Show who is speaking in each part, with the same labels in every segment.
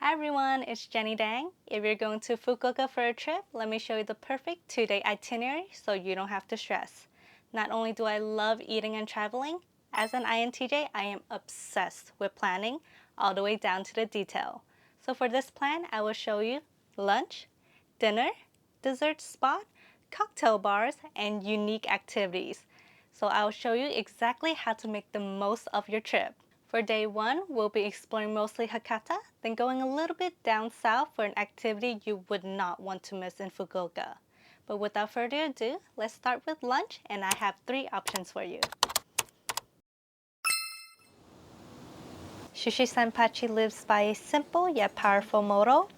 Speaker 1: Hi everyone, it's Jenny Dang. If you're going to Fukuoka for a trip, let me show you the perfect 2-day itinerary so you don't have to stress. Not only do I love eating and traveling, as an INTJ, I am obsessed with planning all the way down to the detail. So for this plan, I will show you lunch, dinner, dessert spot, cocktail bars, and unique activities. So I'll show you exactly how to make the most of your trip. For day 1, we'll be exploring mostly Hakata, then going a little bit down south for an activity you would not want to miss in Fukuoka. But without further ado, let's start with lunch, and I have 3 options for you. Sushi Senpachi lives by a simple yet powerful motto: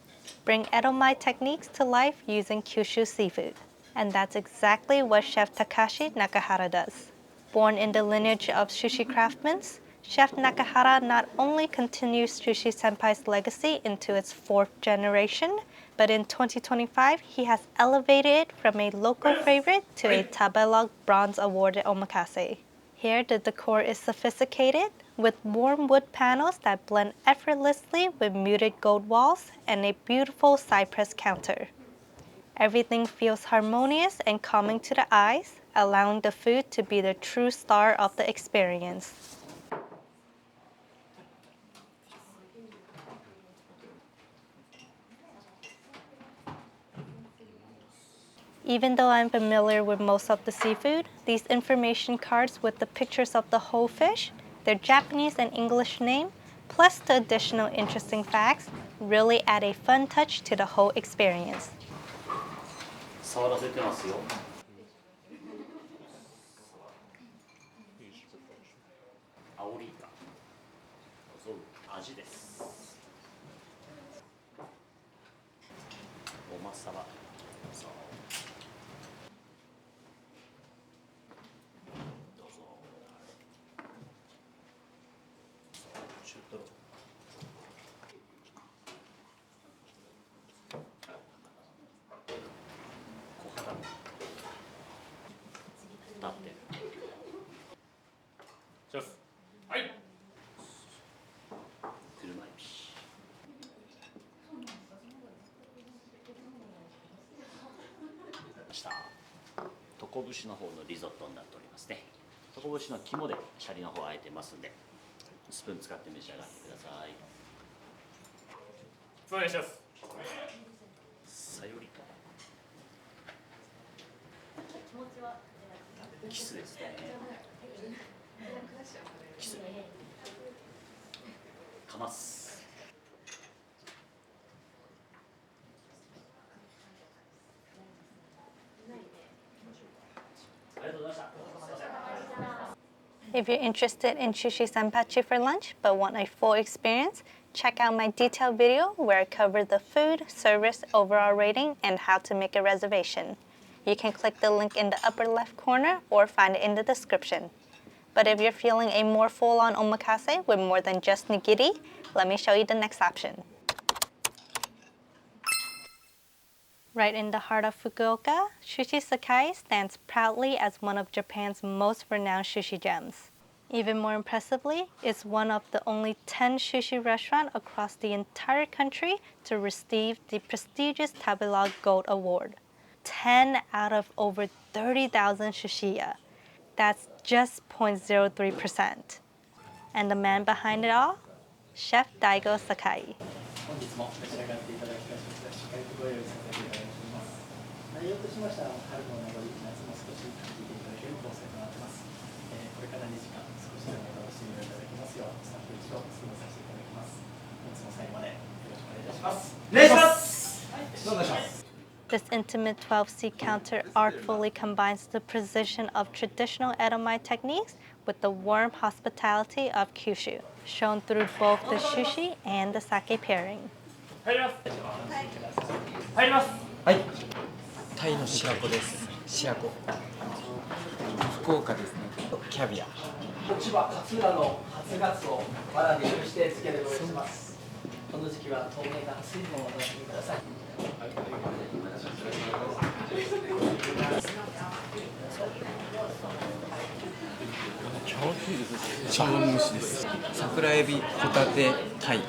Speaker 1: bring edamame techniques to life using Kyushu seafood. And that's exactly what Chef Takashi Nakahara does. Born in the lineage of sushi craftsmen, Chef Nakahara not only continues Sushi Senpai's legacy into its 4th generation, but in 2025, he has elevated it from a local favorite to a Tabelog Bronze awarded omakase. Here, the decor is sophisticated, with warm wood panels that blend effortlessly with muted gold walls and a beautiful cypress counter. Everything feels harmonious and calming to the eyes, allowing the food to be the true star of the experience. Even though I'm familiar with most of the seafood, these information cards with the pictures of the whole fish, their Japanese and English name, plus the additional interesting facts, really add a fun touch to the whole experience. If you're interested in Sushi Senpachi for lunch but want a full experience, check out my detailed video where I cover the food, service, overall rating, and how to make a reservation. You can click the link in the upper left corner or find it in the description. But if you're feeling a more full-on omakase with more than just nigiri, let me show you the next option. Right in the heart of Fukuoka, Sushi Sakai stands proudly as one of Japan's most renowned sushi gems. Even more impressively, it's one of the only 10 sushi restaurants across the entire country to receive the prestigious Tabelog Gold Award. 10 out of over 30,000 sushiya. That's just 0.03%. And the man behind it all? Chef Daigo Sakai. 内容としましては春の名残、夏も少し感じていただける構成となっています。これから2時間少しでも楽しんでいただけますようスタッフ一同進めさせていただきます。本日も最後までよろしくお願いいたします。お願いします。はい、お願いします。This intimate 12-seat counter artfully combines the precision of traditional edamame techniques with the warm hospitality of Kyushu, shown through both the sushi and the sake pairing. 入ります。入ります。はい。タイの白子です。白子。福岡ですね。キャビア。千葉勝浦の初ガツオバラで蒸して漬けでご用意します。この時期は透明な水分をお楽しみください。茶碗蒸しです。桜エビ、ホタテ、タイ。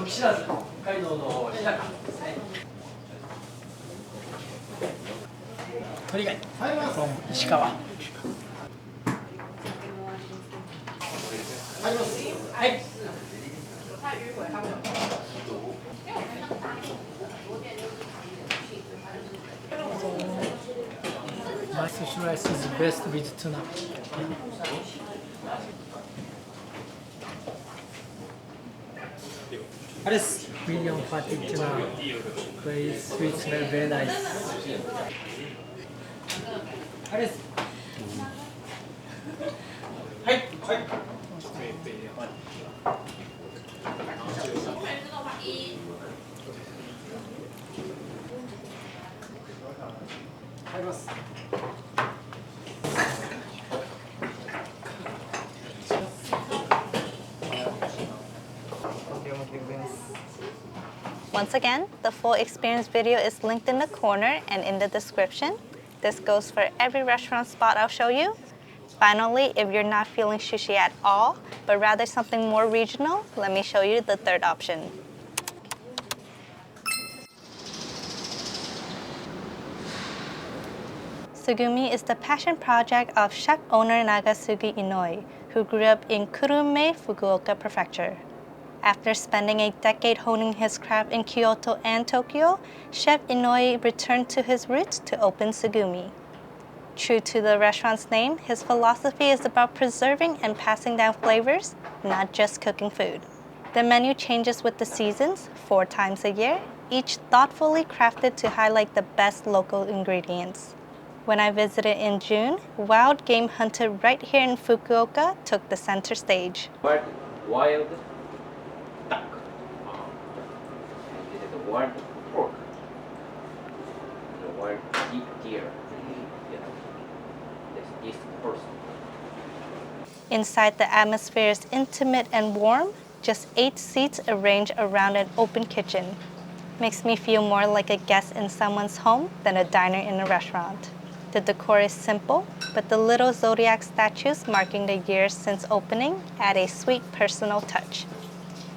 Speaker 1: 時知らず、北海道の日高ですね。鳥貝 from 石川。はい。My sushi rice is best with tuna. Medium fatty tuna. Very sweet smell, very nice. Hi.
Speaker 2: Once again, the full experience video is linked in the corner and in the description. This goes for every restaurant spot I'll show you. Finally, if you're not feeling sushi at all, but rather something more regional, let me show you the third option. Tsugumi is the passion project of chef owner Nagasugi Inoue, who grew up in Kurume, Fukuoka Prefecture. After spending a decade honing his craft in Kyoto and Tokyo, Chef Inoue returned to his roots to open Tsugumi. True to the restaurant's name, his philosophy is about preserving and passing down flavors, not just cooking food. The menu changes with the seasons, 4 times a year, each thoughtfully crafted to highlight the best local ingredients. When I visited in June, wild game hunted right here in Fukuoka took the center stage.
Speaker 3: Wild duck. This is the wild pork. The wild deer. This person.
Speaker 2: Inside, the atmosphere is intimate and warm, just 8 seats arranged around an open kitchen. Makes me feel more like a guest in someone's home than a diner in a restaurant. The decor is simple, but the little zodiac statues marking the years since opening add a sweet personal touch.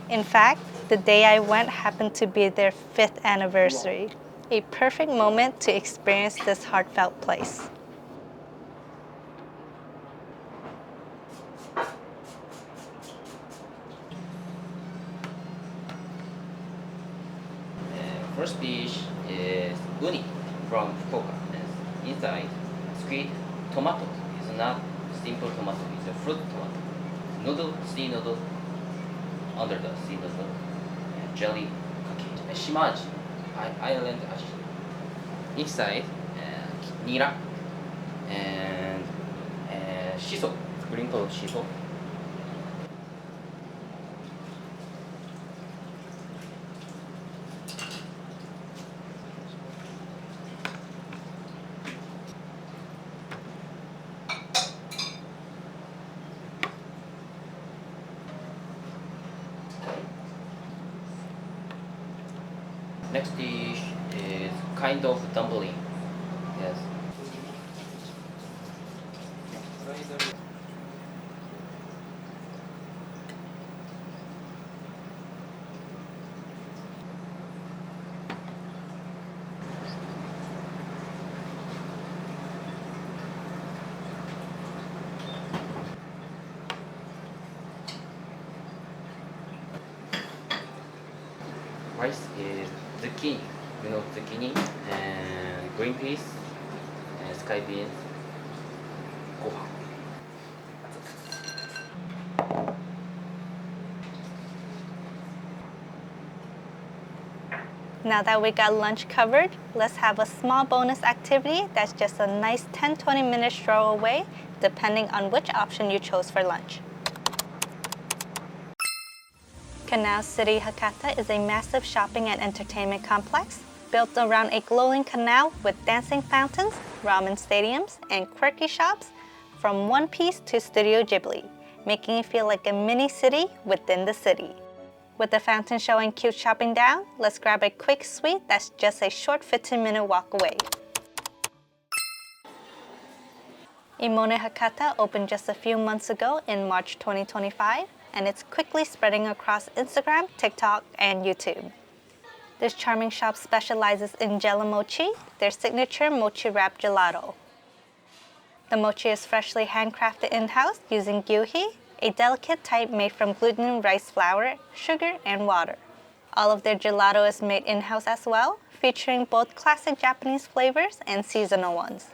Speaker 2: In fact, the day I went happened to be their 5th anniversary, a perfect moment to experience this heartfelt place.
Speaker 3: First dish is uni from Fukuoka. Inside, sweet tomato. It's not simple tomato, it's a fruit tomato. Noodle, sea noodle, under the sea noodle, and jelly, shimaji, island aji. Inside, nira, and shiso, sprinkled shiso. Next dish is kind of dumpling. Yes. Rice is zucchini, zucchini and green peas and sky beans, gohan.
Speaker 2: Now that we got lunch covered, let's have a small bonus activity that's just a nice 10-20 minute stroll away, depending on which option you chose for lunch. Canal City Hakata is a massive shopping and entertainment complex built around a glowing canal with dancing fountains, ramen stadiums, and quirky shops from One Piece to Studio Ghibli, making it feel like a mini city within the city. With the fountain showing cute shopping down, let's grab a quick sweet that's just a short 15-minute walk away. Imonne Hakata opened just a few months ago in March 2025, and it's quickly spreading across Instagram, TikTok, and YouTube. This charming shop specializes in jello mochi, their signature mochi wrap gelato. The mochi is freshly handcrafted in-house using gyuhi, a delicate type made from gluten rice flour, sugar, and water. All of their gelato is made in-house as well, featuring both classic Japanese flavors and seasonal ones.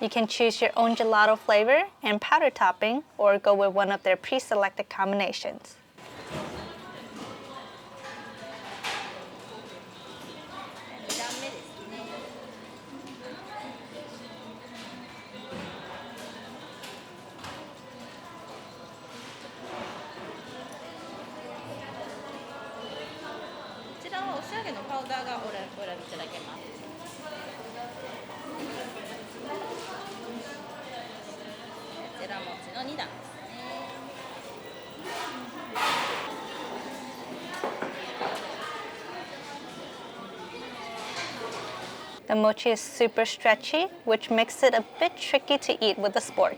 Speaker 2: You can choose your own gelato flavor and powder topping, or go with one of their pre-selected combinations. The mochi is super stretchy, which makes it a bit tricky to eat with a spork.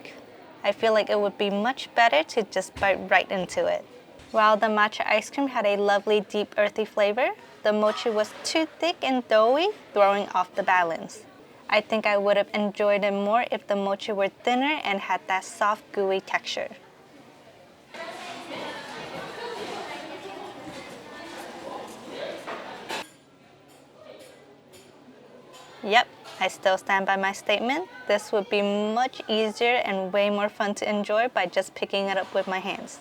Speaker 2: I feel like it would be much better to just bite right into it. While the matcha ice cream had a lovely deep earthy flavor, the mochi was too thick and doughy, throwing off the balance. I think I would have enjoyed it more if the mochi were thinner and had that soft, gooey texture. Yep, I still stand by my statement. This would be much easier and way more fun to enjoy by just picking it up with my hands.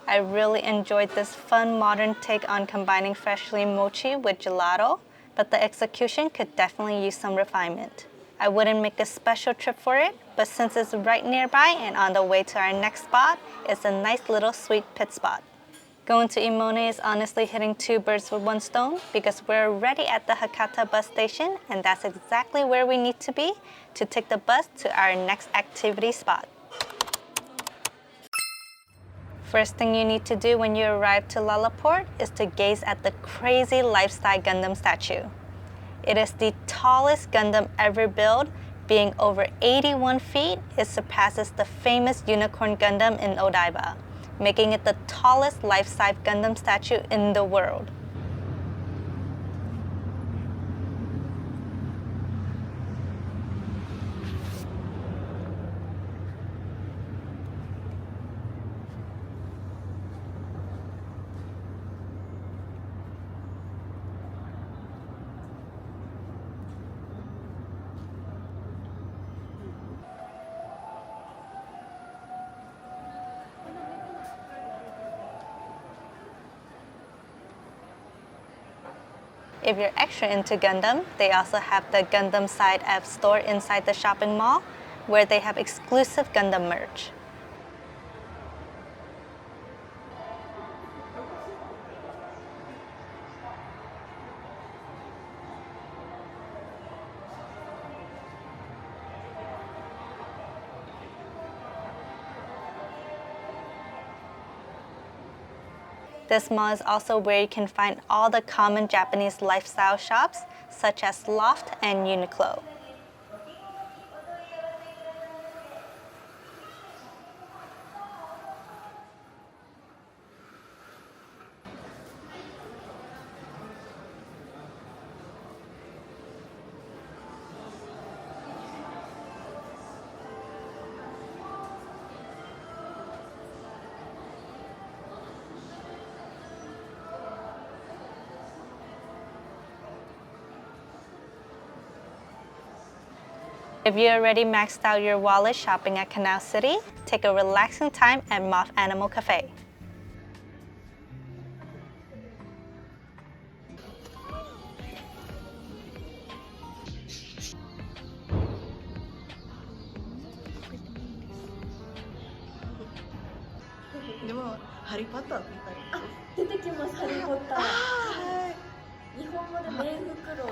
Speaker 2: I really enjoyed this fun modern take on combining freshly mochi with gelato, but the execution could definitely use some refinement. I wouldn't make a special trip for it, but since it's right nearby and on the way to our next spot, it's a nice little sweet pit spot. Going to Imonne is honestly hitting two birds with one stone because we're already at the Hakata bus station, and that's exactly where we need to be to take the bus to our next activity spot. First thing you need to do when you arrive to Lalaport is to gaze at the crazy life-size Gundam statue. It is the tallest Gundam ever built, being over 81 feet. It surpasses the famous Unicorn Gundam in Odaiba, making it the tallest life-size Gundam statue in the world. If you're extra into Gundam, they also have the Gundam Side F store inside the shopping mall, where they have exclusive Gundam merch. This mall is also where you can find all the common Japanese lifestyle shops, such as Loft and Uniqlo. If you already maxed out your wallet shopping at Canal City, take a relaxing time at Moth Animal Cafe.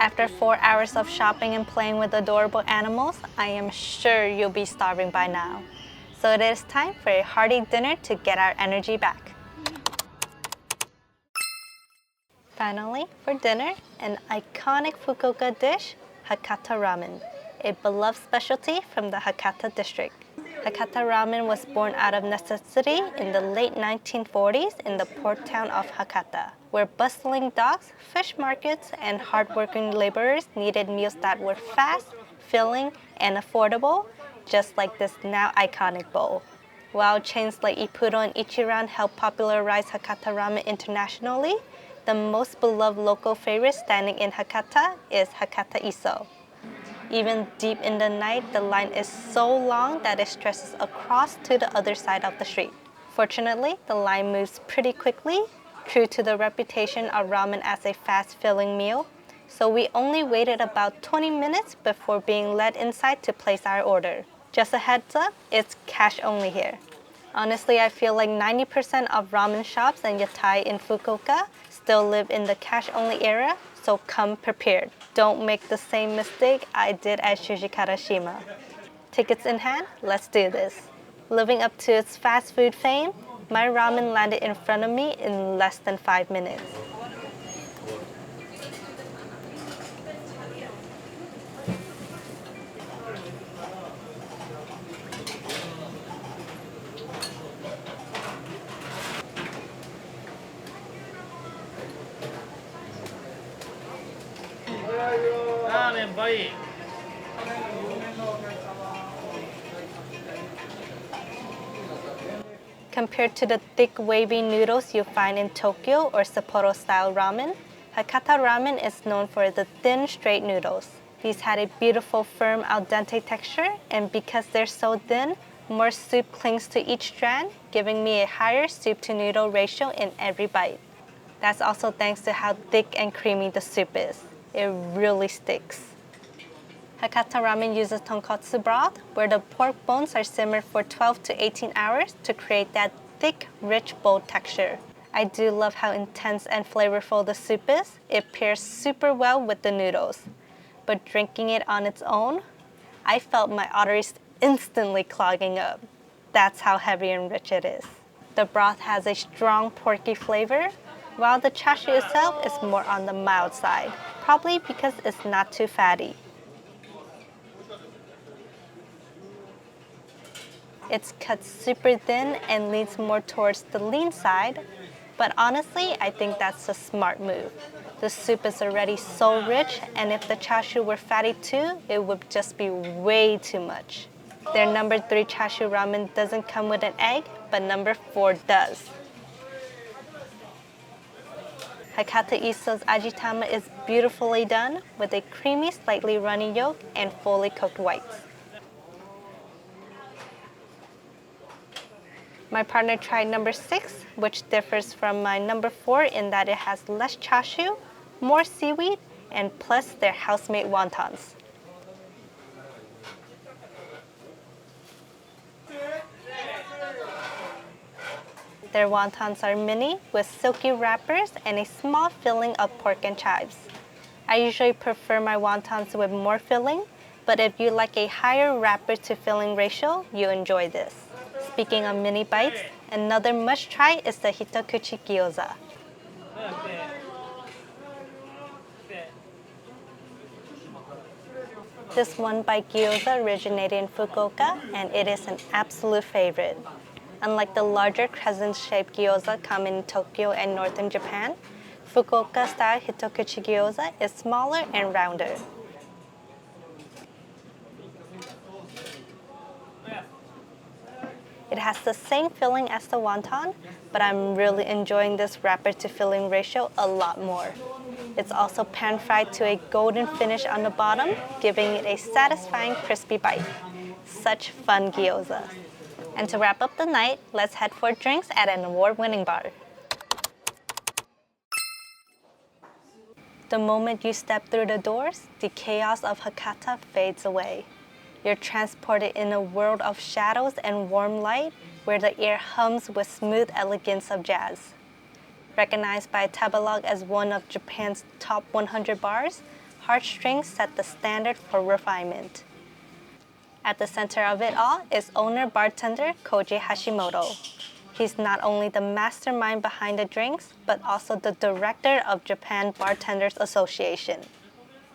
Speaker 2: After 4 hours of shopping and playing with adorable animals, I am sure you'll be starving by now. So it is time for a hearty dinner to get our energy back. Finally, for dinner, an iconic Fukuoka dish, Hakata Ramen, a beloved specialty from the Hakata district. Hakata Ramen was born out of necessity in the late 1940s in the port town of Hakata, where bustling docks, fish markets, and hardworking laborers needed meals that were fast, filling, and affordable, just like this now iconic bowl. While chains like Ippudo and Ichiran helped popularize Hakata Ramen internationally, the most beloved local favorite standing in Hakata is Hakata Issou. Even deep in the night, the line is so long that it stretches across to the other side of the street. Fortunately, the line moves pretty quickly, true to the reputation of ramen as a fast filling meal, so we only waited about 20 minutes before being led inside to place our order. Just a heads up, it's cash only here. Honestly, I feel like 90% of ramen shops and yatai in Fukuoka still live in the cash only era, so come prepared. Don't make the same mistake I did at Sushi Karashima. Tickets in hand, let's do this. Living up to its fast food fame, my ramen landed in front of me in less than 5 minutes.
Speaker 4: Ramen boy.
Speaker 2: Compared to the thick wavy noodles you find in Tokyo or Sapporo style ramen, Hakata ramen is known for the thin straight noodles. These had a beautiful firm al dente texture, and because they're so thin, more soup clings to each strand, giving me a higher soup to noodle ratio in every bite. That's also thanks to how thick and creamy the soup is. It really sticks. Hakata ramen uses tonkotsu broth, where the pork bones are simmered for 12 to 18 hours to create that thick, rich, bold texture. I do love how intense and flavorful the soup is. It pairs super well with the noodles. But drinking it on its own, I felt my arteries instantly clogging up. That's how heavy and rich it is. The broth has a strong porky flavor, while the chashu itself is more on the mild side, probably because it's not too fatty. It's cut super thin and leans more towards the lean side, but honestly, I think that's a smart move. The soup is already so rich, and if the chashu were fatty too, it would just be way too much. Their number 3 chashu ramen doesn't come with an egg, but number 4 does. Hakata Issou's ajitama is beautifully done with a creamy, slightly runny yolk and fully cooked whites. My partner tried number 6, which differs from my number 4 in that it has less chashu, more seaweed, and plus their house-made wontons. Their wontons are mini with silky wrappers and a small filling of pork and chives. I usually prefer my wontons with more filling, but if you like a higher wrapper to filling ratio, you enjoy this. Speaking of mini bites, another must-try is the hitokuchi gyoza. This one-bite gyoza originated in Fukuoka, and it is an absolute favorite. Unlike the larger crescent-shaped gyoza common in Tokyo and northern Japan, Fukuoka-style hitokuchi gyoza is smaller and rounder. It has the same filling as the wonton, but I'm really enjoying this wrapper to filling ratio a lot more. It's also pan-fried to a golden finish on the bottom, giving it a satisfying crispy bite. Such fun gyoza. And to wrap up the night, let's head for drinks at an award-winning bar. The moment you step through the doors, the chaos of Hakata fades away. You're transported in a world of shadows and warm light where the air hums with smooth elegance of jazz. Recognized by Tabelog as one of Japan's top 100 bars, Heartstrings set the standard for refinement. At the center of it all is owner-bartender Koji Hashimoto. He's not only the mastermind behind the drinks, but also the director of Japan Bartenders Association.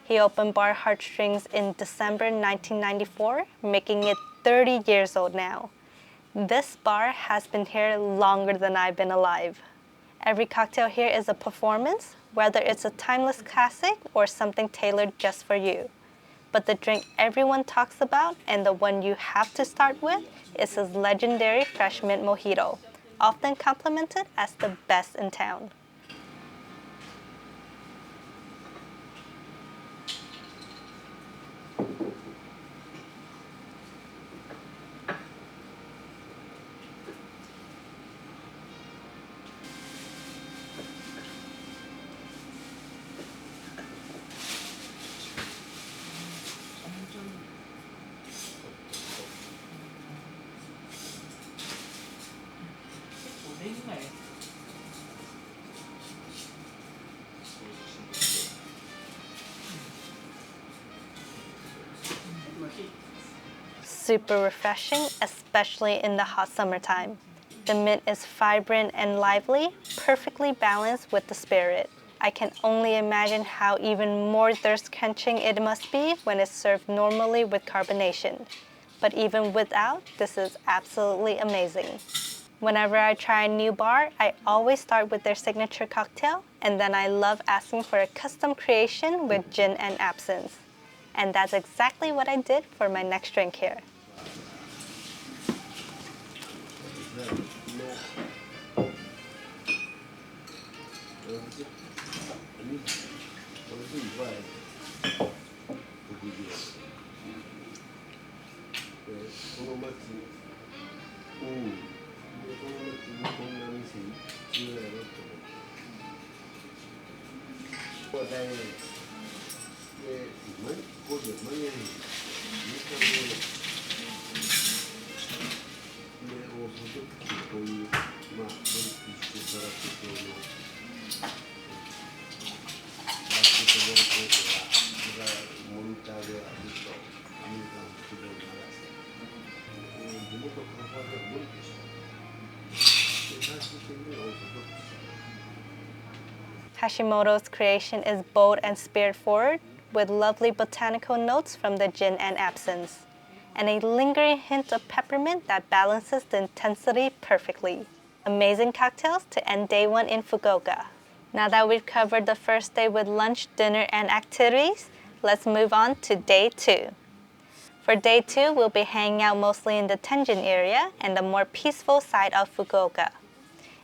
Speaker 2: He opened Bar Heartstrings in December 1994, making it 30 years old now. This bar has been here longer than I've been alive. Every cocktail here is a performance, whether it's a timeless classic or something tailored just for you. But the drink everyone talks about and the one you have to start with is his legendary fresh mint mojito, often complimented as the best in town. Super refreshing, especially in the hot summertime. The mint is vibrant and lively, perfectly balanced with the spirit. I can only imagine how even more thirst-quenching it must be when it's served normally with carbonation. But even without, this is absolutely amazing. Whenever I try a new bar, I always start with their signature cocktail, and then I love asking for a custom creation with gin and absinthe. And that's exactly what I did for my next drink here. Hashimoto's creation is bold and spirit-forward, with lovely botanical notes from the gin and absinthe, and a lingering hint of peppermint that balances the intensity perfectly. Amazing cocktails to end day one in Fukuoka. Now that we've covered the first day with lunch, dinner, and activities, let's move on to day two. For day two, we'll be hanging out mostly in the Tenjin area and the more peaceful side of Fukuoka.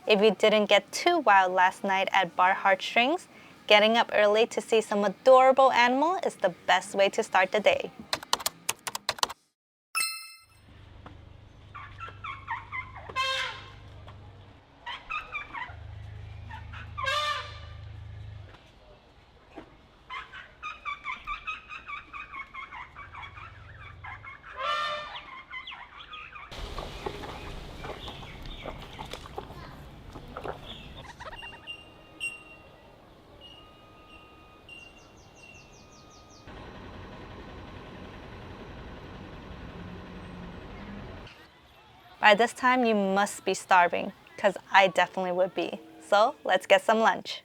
Speaker 2: If you didn't get too wild last night at Bar Heartstrings, getting up early to see some adorable animal is the best way to start the day. By this time, you must be starving, because I definitely would be. So let's get some lunch.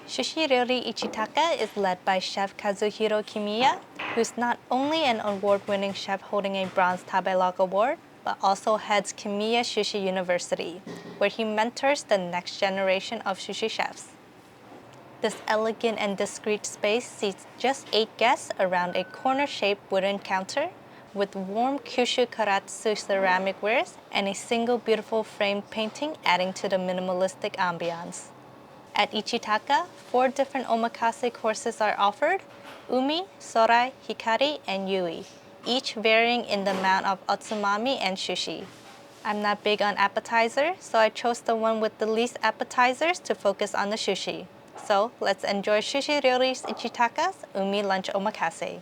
Speaker 2: Sushi Ryori Ichitaka is led by Chef Kazuhiro Kimiya, who's not only an award-winning chef holding a Bronze Tabelog Award, but also heads Kimiya Sushi University, where he mentors the next generation of sushi chefs. This elegant and discreet space seats just 8 guests around a corner-shaped wooden counter with warm Kyushu Karatsu ceramic wares and a single beautiful framed painting adding to the minimalistic ambiance. At Ichitaka, 4 different omakase courses are offered: umi, sorai, hikari, and yui, each varying in the amount of otsumami and sushi. I'm not big on appetizers, so I chose the one with the least appetizers to focus on the sushi. So let's enjoy Sushi Ryori Ichitaka's umi lunch omakase.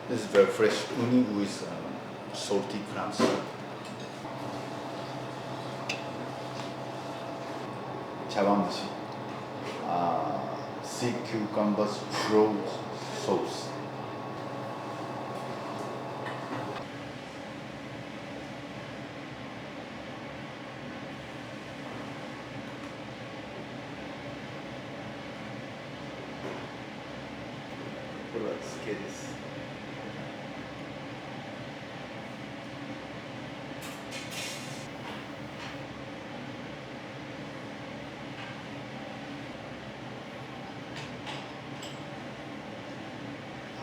Speaker 5: This is very fresh uni with salty clams. Chawanmushi, sea cucumbers flow sauce. 漬けです。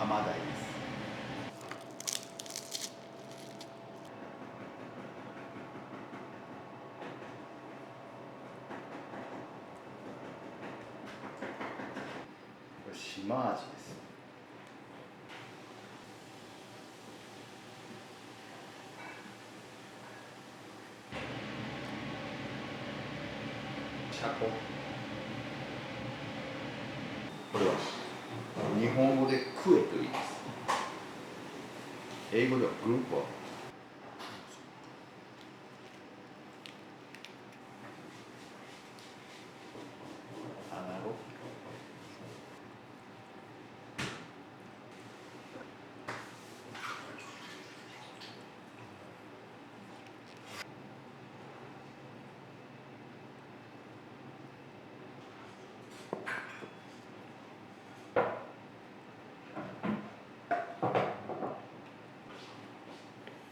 Speaker 5: 甘鯛です。これ島味です。シャコ。これは日本語でクエと言います。英語ではグループはアナゴ。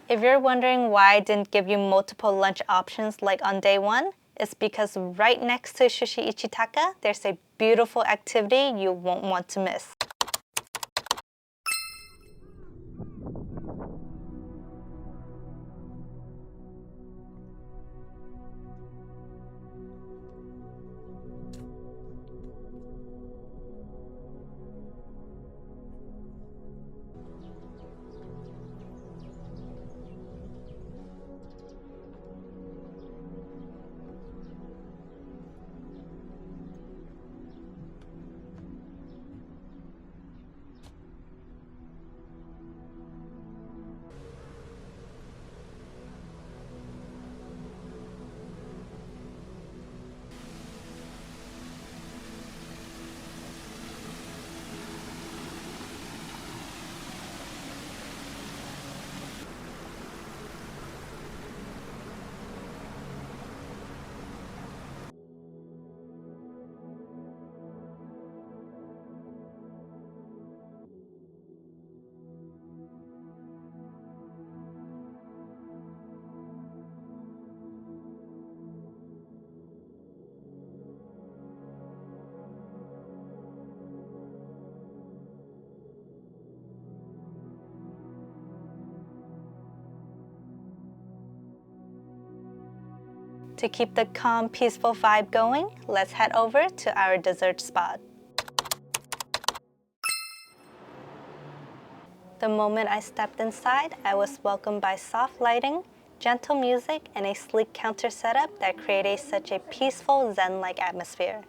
Speaker 2: If you're wondering why I didn't give you multiple lunch options like on day one, it's because right next to Sushi Ichitaka, there's a beautiful activity you won't want to miss. To keep the calm, peaceful vibe going, let's head over to our dessert spot. The moment I stepped inside, I was welcomed by soft lighting, gentle music, and a sleek counter setup that created such a peaceful, zen-like atmosphere.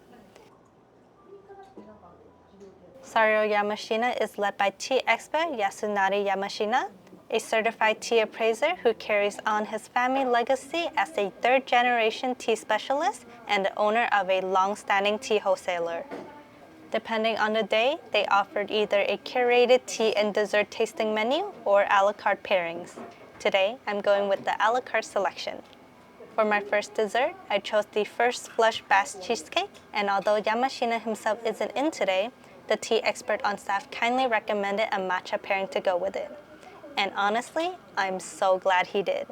Speaker 2: Saryo Yamashina is led by tea expert Yasunari Yamashina, a certified tea appraiser who carries on his family legacy as a third-generation tea specialist and the owner of a long-standing tea wholesaler. Depending on the day, they offered either a curated tea and dessert tasting menu or a la carte pairings. Today, I'm going with the a la carte selection. For my first dessert, I chose the First Flush Bass Cheesecake, and although Yamashina himself isn't in today, the tea expert on staff kindly recommended a matcha pairing to go with it. And honestly, I'm so glad he did.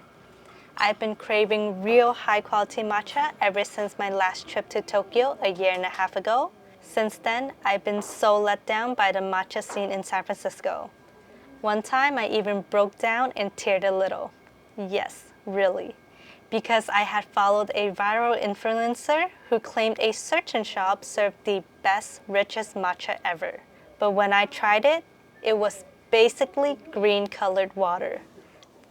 Speaker 2: I've been craving real high-quality matcha ever since my last trip to Tokyo a year and a half ago. Since then, I've been so let down by the matcha scene in San Francisco. One time, I even broke down and teared a little. Yes, really. Because I had followed a viral influencer who claimed a certain shop served the best, richest matcha ever. But when I tried it, it was basically green-colored water.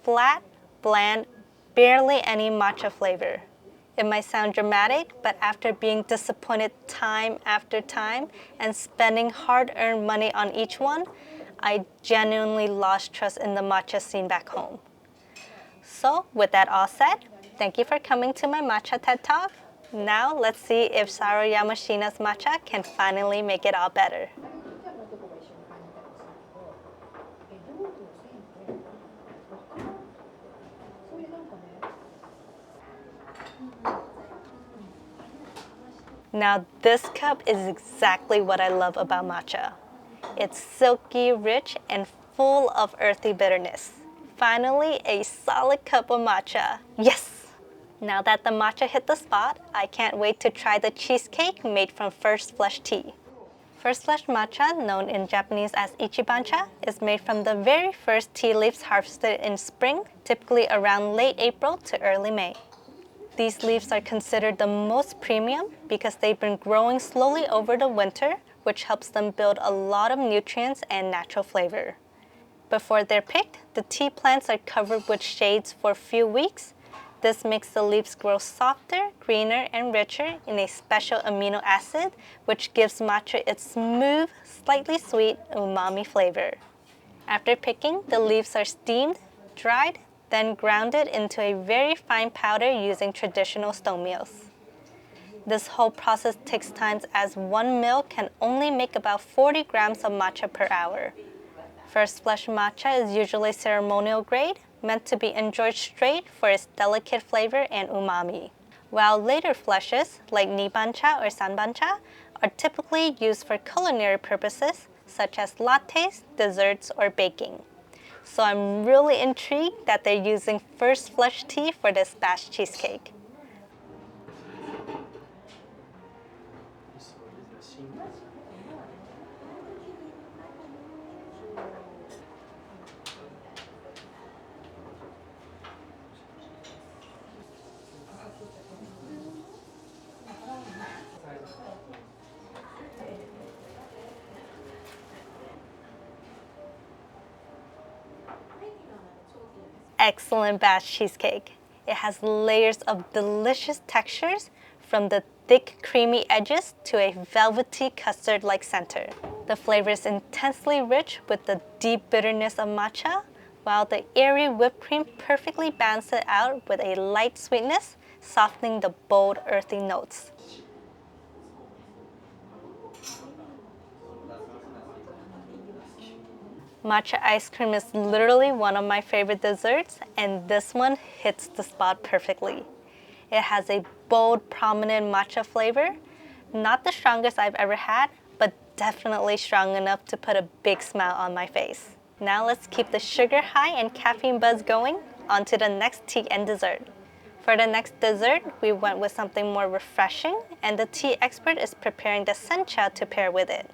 Speaker 2: Flat, bland, barely any matcha flavor. It might sound dramatic, but after being disappointed time after time and spending hard-earned money on each one, I genuinely lost trust in the matcha scene back home. So, with that all said, thank you for coming to my matcha TED Talk. Now, let's see if Saryo Yamashina's matcha can finally make it all better. Now this cup is exactly what I love about matcha. It's silky, rich, and full of earthy bitterness. Finally, a solid cup of matcha. Yes! Now that the matcha hit the spot, I can't wait to try the cheesecake made from first flush tea. First flush matcha, known in Japanese as ichibancha, is made from the very first tea leaves harvested in spring, typically around late April to early May. These leaves are considered the most premium because they've been growing slowly over the winter, which helps them build a lot of nutrients and natural flavor. Before they're picked, the tea plants are covered with shades for a few weeks. This makes the leaves grow softer, greener, and richer in a special amino acid, which gives matcha its smooth, slightly sweet umami flavor. After picking, the leaves are steamed, dried, then grounded into a very fine powder using traditional stone mills. This whole process takes time as one mill can only make about 40 grams of matcha per hour. First flush matcha is usually ceremonial grade, meant to be enjoyed straight for its delicate flavor and umami, while later flushes, like nibancha or sanbancha, are typically used for culinary purposes, such as lattes, desserts, or baking. So I'm really intrigued that they're using first flush tea for this batch cheesecake. Excellent batch cheesecake. It has layers of delicious textures, from the thick creamy edges to a velvety custard-like center. The flavor is intensely rich with the deep bitterness of matcha, while the airy whipped cream perfectly balances it out with a light sweetness, softening the bold earthy notes. Matcha ice cream is literally one of my favorite desserts, and this one hits the spot perfectly. It has a bold, prominent matcha flavor, not the strongest I've ever had, but definitely strong enough to put a big smile on my face. Now let's keep the sugar high and caffeine buzz going. On to the next tea and dessert. For the next dessert, we went with something more refreshing, and the tea expert is preparing the sencha to pair with it.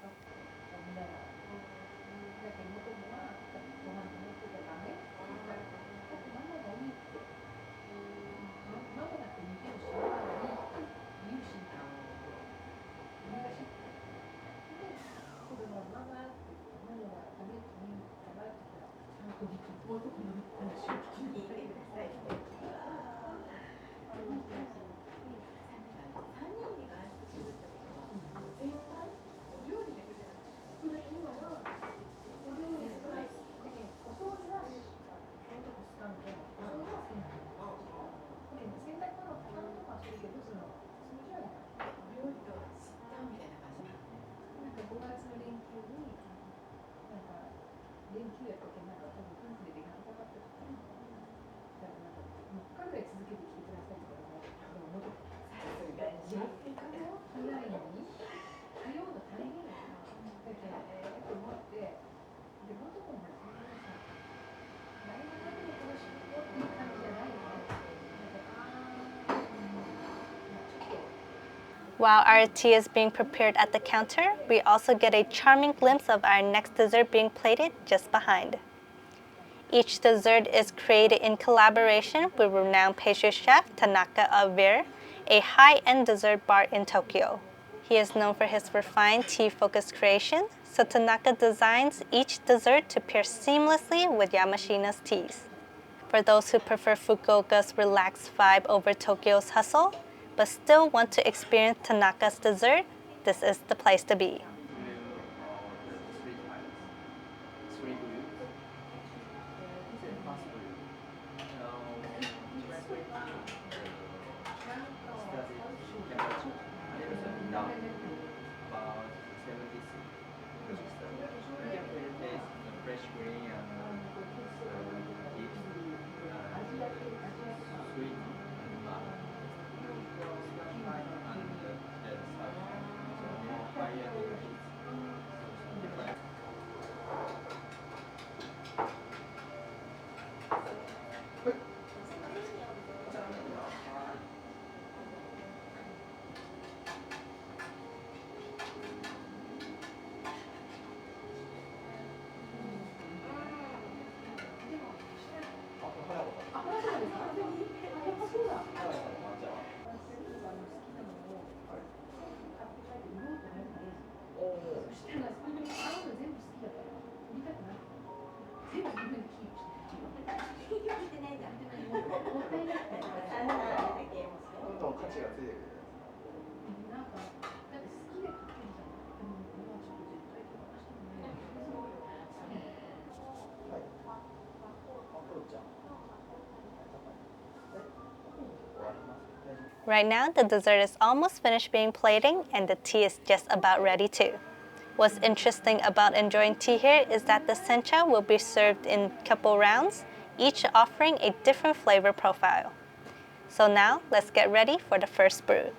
Speaker 2: While our tea is being prepared at the counter, we also get a charming glimpse of our next dessert being plated just behind. Each dessert is created in collaboration with renowned pastry chef Tanaka of Ver, a high-end dessert bar in Tokyo. He is known for his refined tea-focused creation, so Tanaka designs each dessert to pair seamlessly with Yamashina's teas. For those who prefer Fukuoka's relaxed vibe over Tokyo's hustle, but still want to experience Tanaka's dessert, this is the place to be. Right now, the dessert is almost finished being plating and the tea is just about ready too. What's interesting about enjoying tea here is that the sencha will be served in couple rounds, each offering a different flavor profile. So now, let's get ready for the first brew.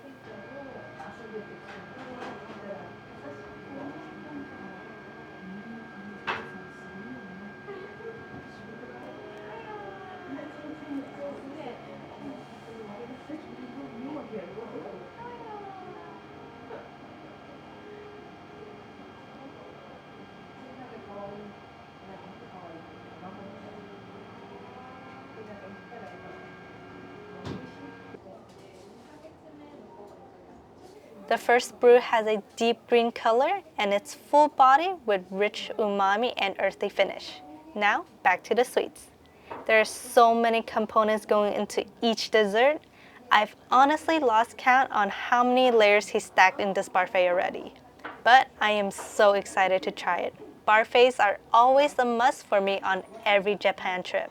Speaker 2: The first brew has a deep green color and it's full body with rich umami and earthy finish. Now, back to the sweets. There are so many components going into each dessert. I've honestly lost count on how many layers he stacked in this parfait already. But I am so excited to try it. Parfaits are always a must for me on every Japan trip.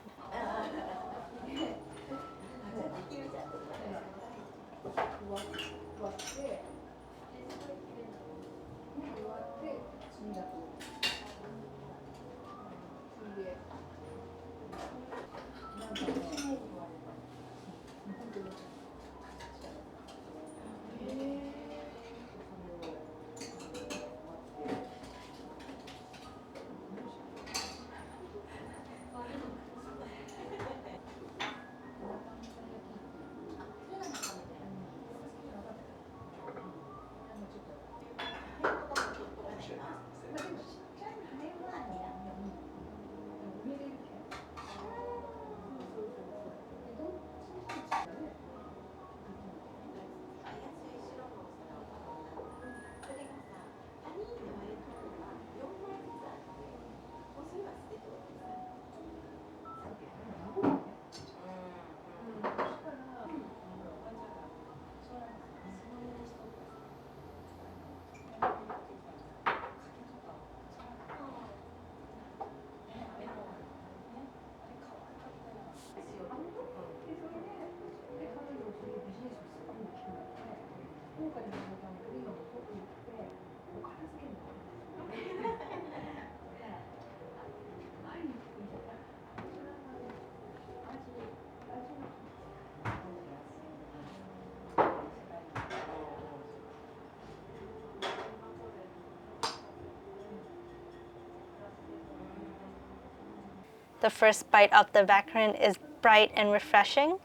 Speaker 2: The first bite of the macaron is bright and refreshing.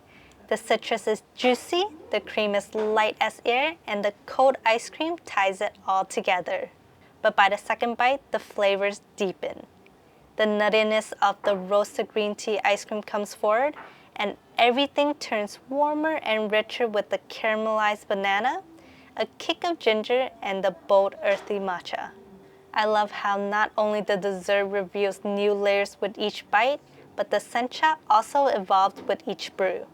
Speaker 2: The citrus is juicy, the cream is light as air, and the cold ice cream ties it all together. But by the second bite, the flavors deepen. The nuttiness of the roasted green tea ice cream comes forward, and everything turns warmer and richer with the caramelized banana, a kick of ginger, and the bold earthy matcha. I love how not only the dessert reveals new layers with each bite, but the sencha also evolved with each brew.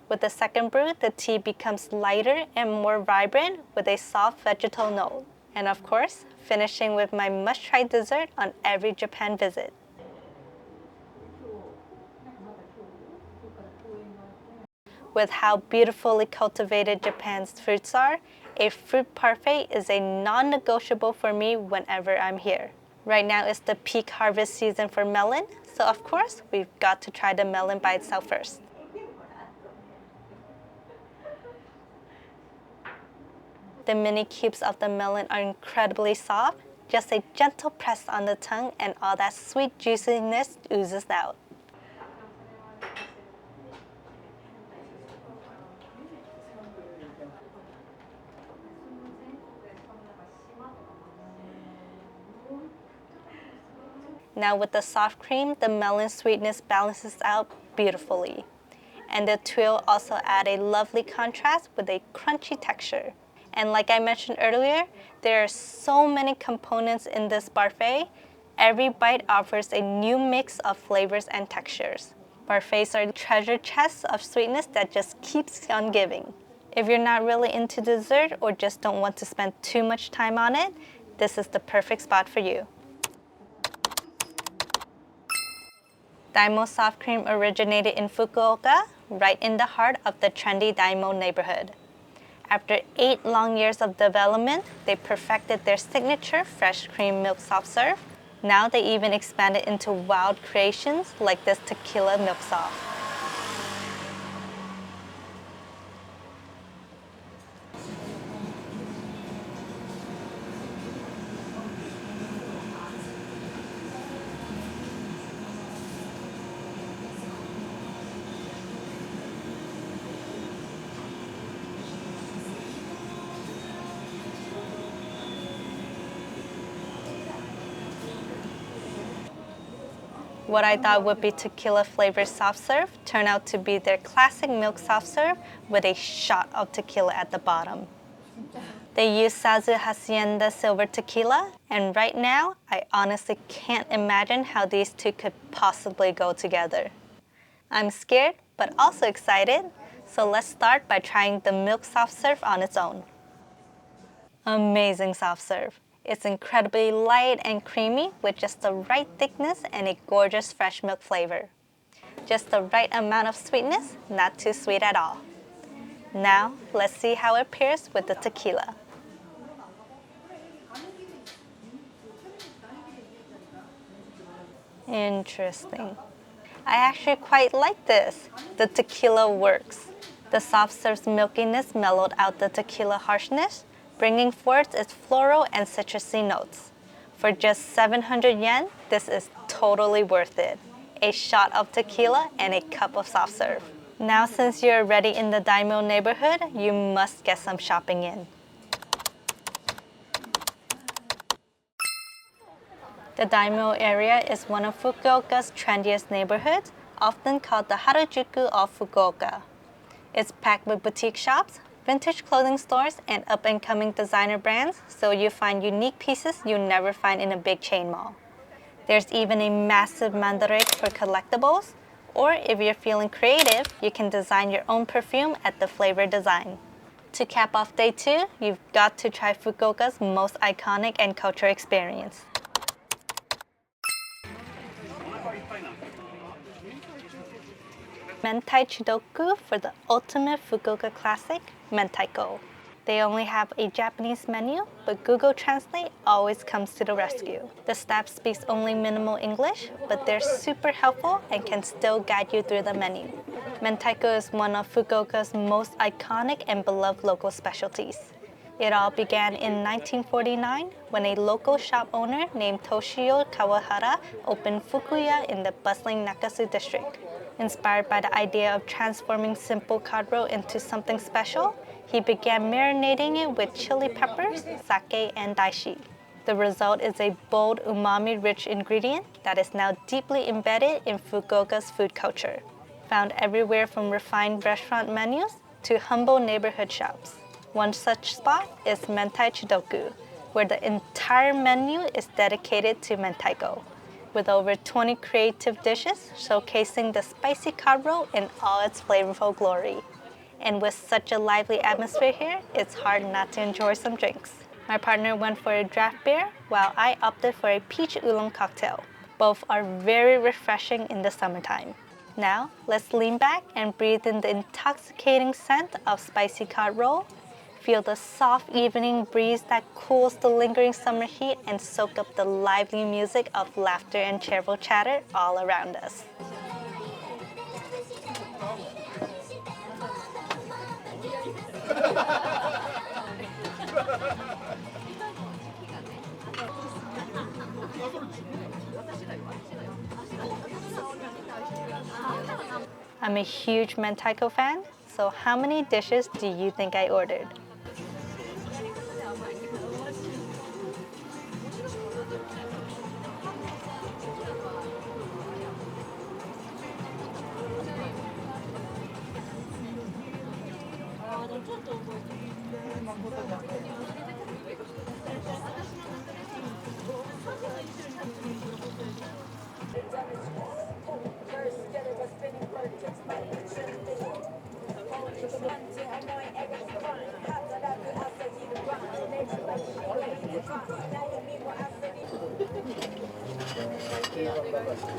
Speaker 2: With the second brew, the tea becomes lighter and more vibrant with a soft vegetal note. And of course, finishing with my must-try dessert on every Japan visit. With how beautifully cultivated Japan's fruits are, a fruit parfait is a non-negotiable for me whenever I'm here. Right now is the peak harvest season for melon, so of course, we've got to try the melon by itself first. The mini cubes of the melon are incredibly soft, just a gentle press on the tongue and all that sweet juiciness oozes out. Now with the soft cream, the melon sweetness balances out beautifully. And the tuile also add a lovely contrast with a crunchy texture. And like I mentioned earlier, there are so many components in this parfait. Every bite offers a new mix of flavors and textures. Parfaits are treasure chests of sweetness that just keeps on giving. If you're not really into dessert or just don't want to spend too much time on it, this is the perfect spot for you. Daimyo Softcream originated in Fukuoka, right in the heart of the trendy Daimyo neighborhood. After 8 long years of development, they perfected their signature fresh cream milk soft serve. Now they even expanded into wild creations like this tequila milk soft. What I thought would be tequila flavored soft serve turned out to be their classic milk soft serve with a shot of tequila at the bottom. They use Sazu Hacienda silver tequila, and right now, I honestly can't imagine how these two could possibly go together. I'm scared, but also excited, so let's start by trying the milk soft serve on its own. Amazing soft serve. It's incredibly light and creamy with just the right thickness and a gorgeous fresh milk flavor. Just the right amount of sweetness, not too sweet at all. Now, let's see how it pairs with the tequila. Interesting. I actually quite like this. The tequila works. The soft serve's milkiness mellowed out the tequila harshness, bringing forth its floral and citrusy notes. For just 700 yen, this is totally worth it. A shot of tequila and a cup of soft serve. Now since you're already in the Daimyo neighborhood, you must get some shopping in. The Daimyo area is one of Fukuoka's trendiest neighborhoods, often called the Harajuku of Fukuoka. It's packed with boutique shops, vintage clothing stores, and up-and-coming designer brands, so you find unique pieces you never find in a big chain mall. There's even a massive mandarake for collectibles, or if you're feeling creative, you can design your own perfume at the Flavor Design. To cap off day 2, you've got to try Fukuoka's most iconic and cultural experience. Mentai Chudoku for the ultimate Fukuoka classic, mentaiko. They only have a Japanese menu, but Google Translate always comes to the rescue. The staff speaks only minimal English, but they're super helpful and can still guide you through the menu. Mentaiko is one of Fukuoka's most iconic and beloved local specialties. It all began in 1949 when a local shop owner named Toshio Kawahara opened Fukuya in the bustling Nakasu district. Inspired by the idea of transforming simple cod roe into something special, he began marinating it with chili peppers, sake, and dashi. The result is a bold, umami-rich ingredient that is now deeply embedded in Fukuoka's food culture, found everywhere from refined restaurant menus to humble neighborhood shops. One such spot is Mentai Chudoku, where the entire menu is dedicated to mentaiko, with over 20 creative dishes showcasing the spicy cod roe in all its flavorful glory. And with such a lively atmosphere here, it's hard not to enjoy some drinks. My partner went for a draft beer, while I opted for a peach oolong cocktail. Both are very refreshing in the summertime. Now, let's lean back and breathe in the intoxicating scent of spicy cod roe. Feel the soft evening breeze that cools the lingering summer heat and soak up the lively music of laughter and cheerful chatter all around us. I'm a huge mentaiko fan, so how many dishes do you think I ordered?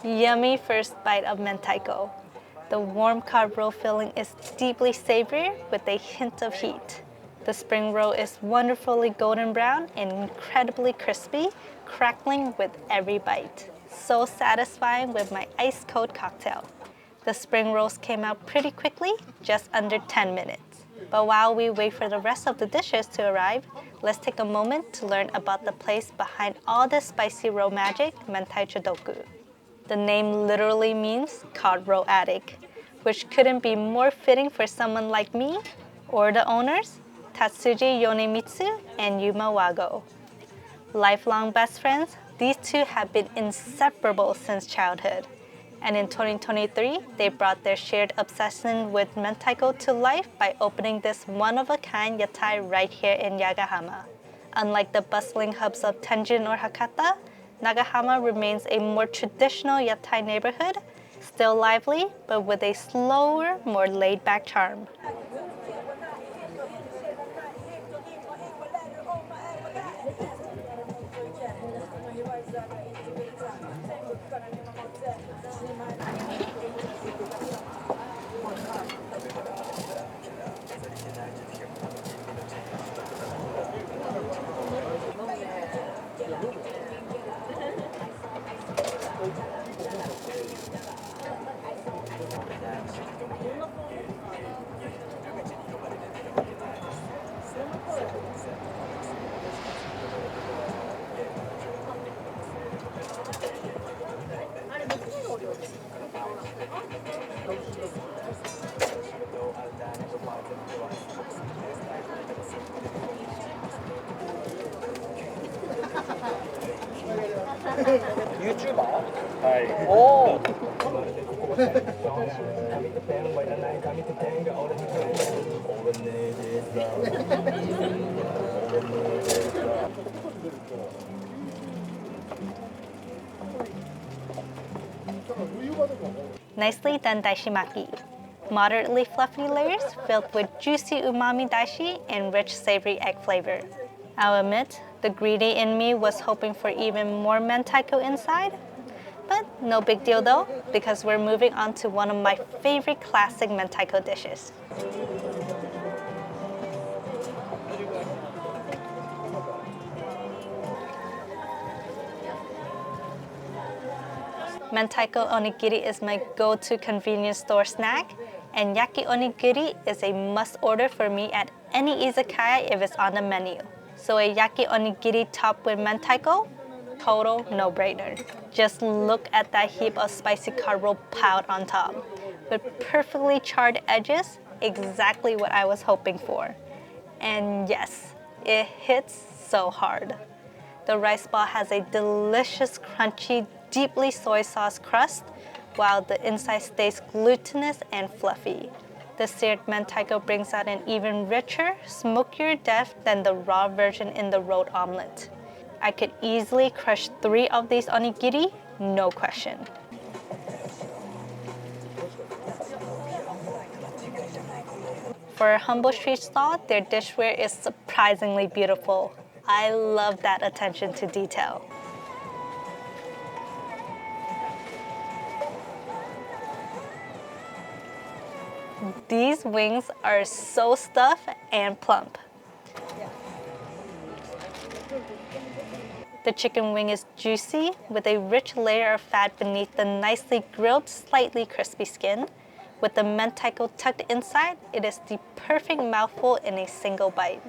Speaker 2: Yummy first bite of mentaiko. The warm cod roll filling is deeply savory with a hint of heat. The spring roll is wonderfully golden brown and incredibly crispy, crackling with every bite. So satisfying with my ice cold cocktail. The spring rolls came out pretty quickly, just under 10 minutes. But while we wait for the rest of the dishes to arrive, let's take a moment to learn about the place behind all this spicy roll magic, Mentai Chudoku. The name literally means cod roll addict, which couldn't be more fitting for someone like me or the owners, Tatsuji Yonemitsu and Yuma Wago. Lifelong best friends, these two have been inseparable since childhood. And in 2023, they brought their shared obsession with mentaiko to life by opening this one-of-a-kind yatai right here in Yagahama. Unlike the bustling hubs of Tenjin or Hakata, Nagahama remains a more traditional yatai neighborhood, still lively, but with a slower, more laid-back charm. Nicely done daishimaki. Moderately fluffy layers filled with juicy umami daishi and rich savory egg flavor. I'll admit, the greedy in me was hoping for even more mentaiko inside. But no big deal though, because we're moving on to one of my favorite classic mentaiko dishes. Mentaiko onigiri is my go-to convenience store snack, and yaki onigiri is a must-order for me at any izakaya if it's on the menu. So a yaki onigiri topped with mentaiko? Total no-brainer. Just look at that heap of spicy cod roll piled on top. With perfectly charred edges, exactly what I was hoping for. And yes, it hits so hard. The rice ball has a delicious, crunchy, deeply soy sauce crust, while the inside stays glutinous and fluffy. The seared mentaiko brings out an even richer, smokier depth than the raw version in the rolled omelet. I could easily crush 3 of these onigiri, no question. For a humble street stall, their dishware is surprisingly beautiful. I love that attention to detail. These wings are so stuffed and plump. The chicken wing is juicy with a rich layer of fat beneath the nicely grilled, slightly crispy skin. With the mentaiko tucked inside, it is the perfect mouthful in a single bite.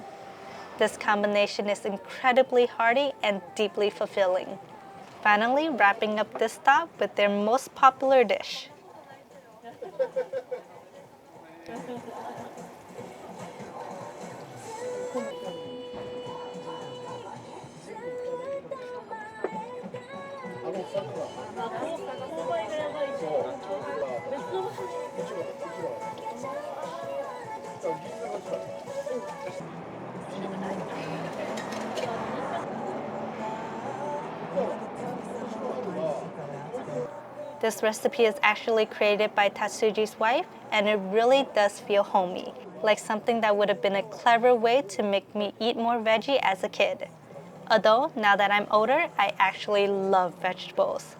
Speaker 2: This combination is incredibly hearty and deeply fulfilling. Finally, wrapping up this stop with their most popular dish. This recipe is actually created by Tatsuji's wife, and it really does feel homey, like something that would have been a clever way to make me eat more veggie as a kid. Although, now that I'm older, I actually love vegetables.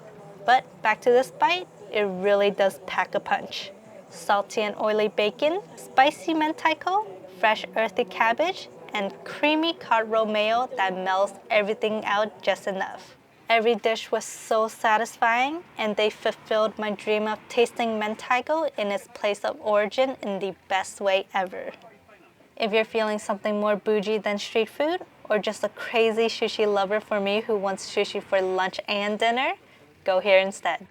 Speaker 2: But back to this bite, it really does pack a punch. Salty and oily bacon, spicy mentaiko, fresh earthy cabbage, and creamy cod roll mayo that melts everything out just enough. Every dish was so satisfying, and they fulfilled my dream of tasting mentaiko in its place of origin in the best way ever. If you're feeling something more bougie than street food, or just a crazy sushi lover for me who wants sushi for lunch and dinner, go here instead.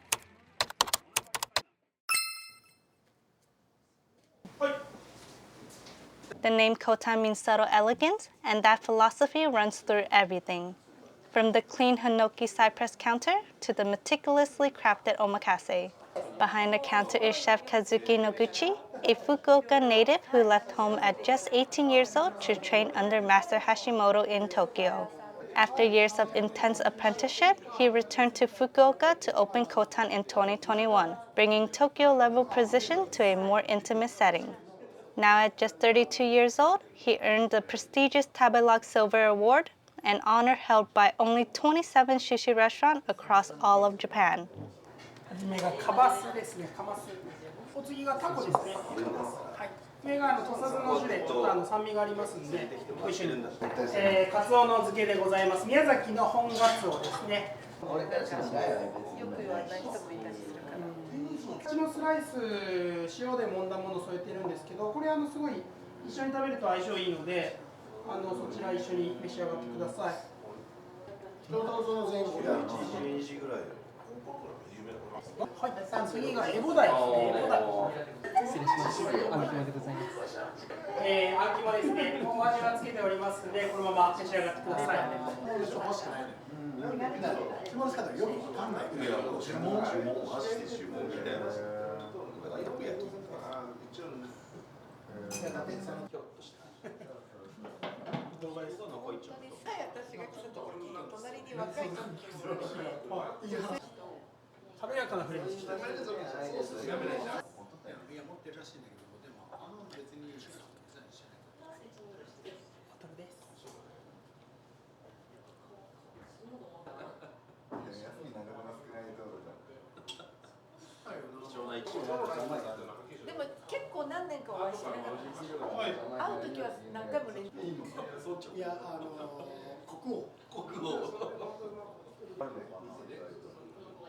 Speaker 2: The name Kotan means subtle elegance, and that philosophy runs through everything. From the clean hinoki cypress counter to the meticulously crafted omakase. Behind the counter is Chef Kazuki Noguchi, a Fukuoka native who left home at just 18 years old to train under Master Hashimoto in Tokyo. After years of intense apprenticeship, he returned to Fukuoka to open Kotan in 2021, bringing Tokyo-level precision to a more intimate setting. Now at just 32 years old, he earned the prestigious Tabelog Silver Award, an honor held by only 27 sushi restaurants across all of Japan.
Speaker 1: はじめがカバスですね、カマス。お次がタコですね。はい。上が土佐酢のジュレ、ちょっと酸味がありますので、ご一緒に。カツオの漬けでございます。宮崎の本ガツオですね。よく言わない人もいたりするから。うちのスライス塩で揉んだものを添えてるんですけど、これすごい一緒に食べると相性いいので、そちら一緒に召し上がってください。ちょうどその前後で1時ぐらい。はい、次がエボダイですね。エボダイ。失礼します。あん肝でございます。あん肝ですね。お味はつけておりますので、このまま召し上がってください。注文の仕方よくわかんないけど、注文マジで注文みたいな。だからよく焼き。一応打点さんにひょっとした。動画ですと残りちょっと。私が来たところの隣に若い人が軽やかなフレンチ。いや持ってるらしいんだけど、でも別に一緒に当たるです。
Speaker 6: でも結構何年かお会いしてなかったですよ。会う時は何回も練習。いや国王。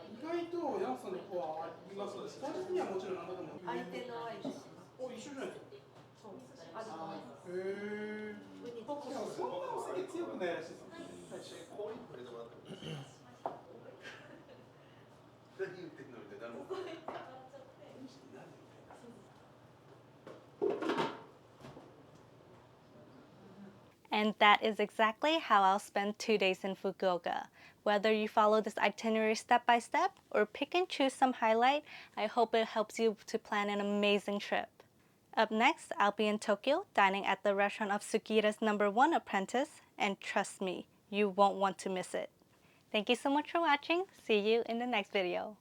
Speaker 6: 意外とヤンさんの子はありますので、最初にはもちろん何度でも。相手の愛です。お、一緒じゃないですか。そう。あるの愛。へえ。そんなお酒強くないらしいです。氷くれてもらってもいいですか。何言ってんのみたいな。
Speaker 2: And that is exactly how I'll spend 2 days in Fukuoka. Whether you follow this itinerary step by step or pick and choose some highlight, I hope it helps you to plan an amazing trip. Up next, I'll be in Tokyo dining at the restaurant of Sugira's #1 apprentice, and trust me, you won't want to miss it. Thank you so much for watching. See you in the next video.